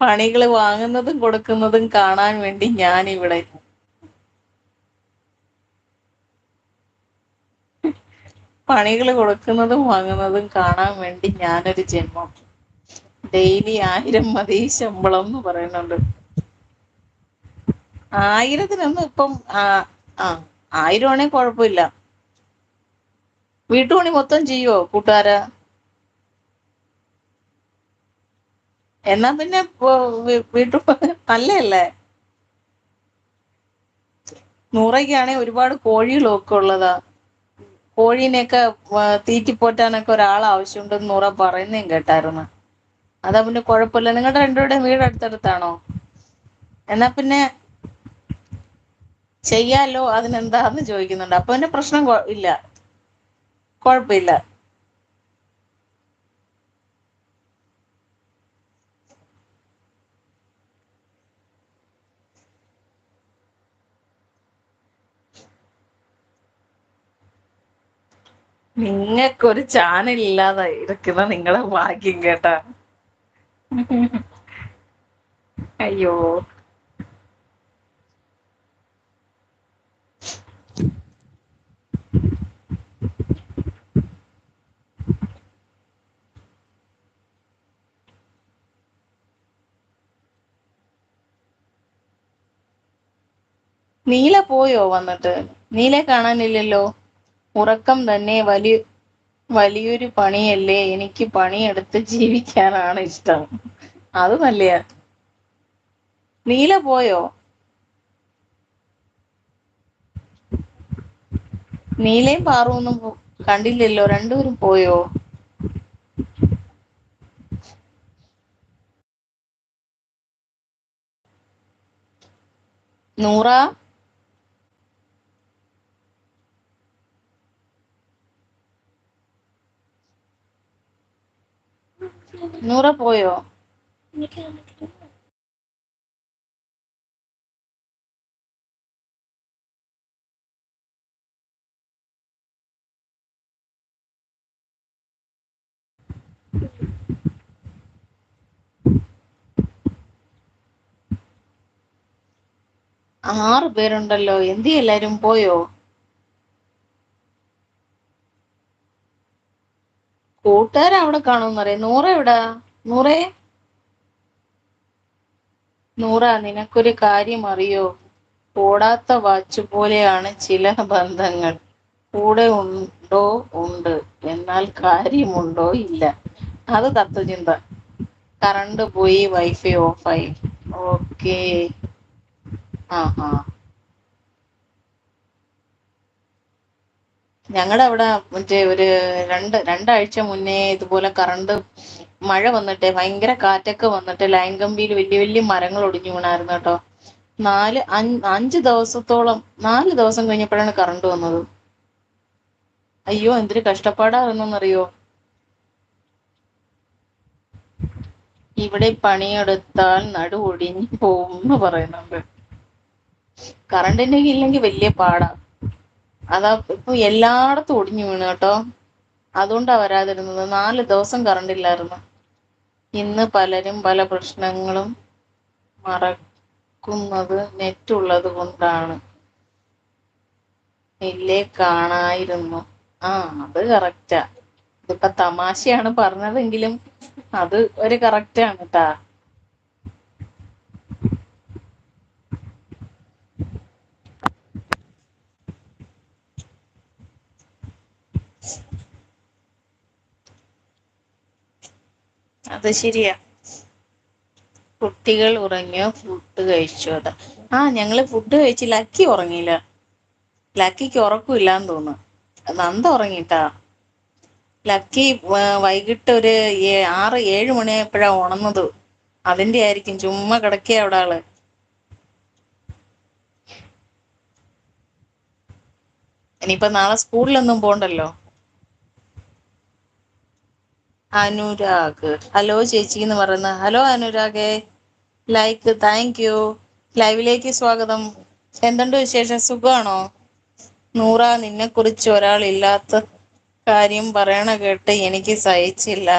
പണികൾ വാങ്ങുന്നതും കൊടുക്കുന്നതും കാണാൻ വേണ്ടി ഞാനിവിടെ. പണികൾ കൊടുക്കുന്നതും വാങ്ങുന്നതും കാണാൻ വേണ്ടി ഞാനൊരു ജന്മം. ഡെയിലി 1000 മതി ശമ്പളം എന്ന് പറയുന്നുണ്ട്. 1000-നൊന്നും ഇപ്പം ആ 1000 ആണെങ്കിൽ കുഴപ്പമില്ല. വീട്ടുപണി മൊത്തം ചെയ്യുവോ കൂട്ടുകാരാ? എന്നാ പിന്നെ വീട്ടു നല്ലല്ലേ. നൂറയ്ക്കാണെ ഒരുപാട് കോഴികളൊക്കെ ഉള്ളതാ. കോഴീനെയൊക്കെ തീറ്റിപ്പോറ്റാനൊക്കെ ഒരാൾ ആവശ്യമുണ്ടെന്ന് നൂറ പറയുന്നേം കേട്ടായിരുന്നു. അതാ പിന്നെ കുഴപ്പമില്ല. നിങ്ങളുടെ രണ്ടുപേരുടെയും വീട് അടുത്തടുത്താണോ? എന്നാ പിന്നെ ചെയ്യാലോ, അതിനെന്താന്ന് ചോദിക്കുന്നുണ്ട്. അപ്പൊ പിന്നെ പ്രശ്നം ഇല്ല, കുഴപ്പമില്ല. നിങ്ങൾക്കൊരു ചാനൽ ഇല്ലാതെ ഇരിക്കുന്ന നിങ്ങളെ ഭാഗ്യം കേട്ടാ. അയ്യോ, നീല പോയോ വന്നിട്ട്? നീലെ കാണാനില്ലല്ലോ. ഉറക്കം തന്നെ വലിയൊരു പണിയല്ലേ. എനിക്ക് പണിയെടുത്ത് ജീവിക്കാനാണ് ഇഷ്ടം. അത് നല്ലയാ. നീല പോയോ? നീലയും പാറുവൊന്നും കണ്ടില്ലല്ലോ, രണ്ടുപേരും പോയോ? നൂറ, നൂറ പോയോ? 6 പേരുണ്ടല്ലോ, എന്തി എല്ലാരും പോയോ? കൂട്ടുകാർ അവിടെ കാണുമെന്നറിയാം. നൂറ എവിടാ? നൂറേ, നൂറ, നിനക്കൊരു കാര്യം അറിയോ? ഓടാത്ത വാച്ച് പോലെയാണ് ചില ബന്ധങ്ങൾ. കൂടെ ഉണ്ടോ ഉണ്ട്, എന്നാൽ കാര്യമുണ്ടോ ഇല്ല. അത് തത്വചിന്ത. കറണ്ട് പോയി, വൈഫൈ ഓഫായി. ഓക്കേ. ആ ആ ഞങ്ങളുടെ അവിടെ മറ്റേ ഒരു രണ്ടാഴ്ച മുന്നേ ഇതുപോലെ കറണ്ട് മഴ വന്നിട്ട് ഭയങ്കര കാറ്റൊക്കെ വന്നിട്ട് ലൈൻ കമ്പിയിൽ വലിയ വലിയ മരങ്ങൾ ഒടിഞ്ഞു വീണായിരുന്നു കേട്ടോ. 5 ദിവസത്തോളം, 4 ദിവസം കഴിഞ്ഞപ്പോഴാണ് കറണ്ട് വന്നത്. അയ്യോ, എന്തൊരു കഷ്ടപ്പാടാകുന്നറിയോ. ഇവിടെ പണിയെടുത്താൽ നടു ഒടിഞ്ഞു പോവും എന്ന് പറയുന്നുണ്ട്. കറണ്ടിന്റെ ഇല്ലെങ്കിൽ വലിയ പാടാ. അതാ ഇപ്പൊ എല്ലായിടത്തും ഒടിഞ്ഞു വീണു കേട്ടോ. അതുകൊണ്ടാ വരാതിരുന്നത്. 4 ദിവസം കറണ്ട് ഇല്ലായിരുന്നു. ഇന്ന് പലരും പല പ്രശ്നങ്ങളും മറക്കുന്നത് നെറ്റ് ഉള്ളത് കൊണ്ടാണ്. ഇല്ലേ കാണായിരുന്നു. ആ, അത് കറക്റ്റാ. ഇതിപ്പോ തമാശയാണ് പറഞ്ഞതെങ്കിലും അത് ഒരു കറക്റ്റാണ് കേട്ടാ. അത് ശരിയാ. കുട്ടികൾ ഉറങ്ങിയോ? ഫുഡ് കഴിച്ചോ? അതാ. ഞങ്ങള് ഫുഡ് കഴിച്ച്. ലക്കി ഉറങ്ങിയില്ല. ലക്കിക്ക് ഉറക്കമില്ലാന്ന് തോന്നുന്നു. നന്ദ ഉറങ്ങിട്ടാ. ലക്കി വൈകിട്ട് ഒരു 6-7 മണിയായപ്പോഴാ ഉണർന്നത്. അതിന്റെ ആയിരിക്കും. ചുമ്മാ കിടക്കിയ അവിടെ ആള്. ഇനിയിപ്പോ നാളെ സ്കൂളിലൊന്നും പോണ്ടല്ലോ. അനുരാഗ് ഹലോ ചേച്ചി എന്ന് പറയുന്ന. ഹലോ അനുരാഗേ, ലൈക്ക്, താങ്ക് യു. ലൈവിലേക്ക് സ്വാഗതം. എന്തുണ്ട് വിശേഷം? സുഖമാണോ? നൂറ, നിന്നെ കുറിച്ച് ഒരാൾ ഇല്ലാത്ത കാര്യം പറയണ കേട്ട് എനിക്ക് സഹിച്ചില്ല.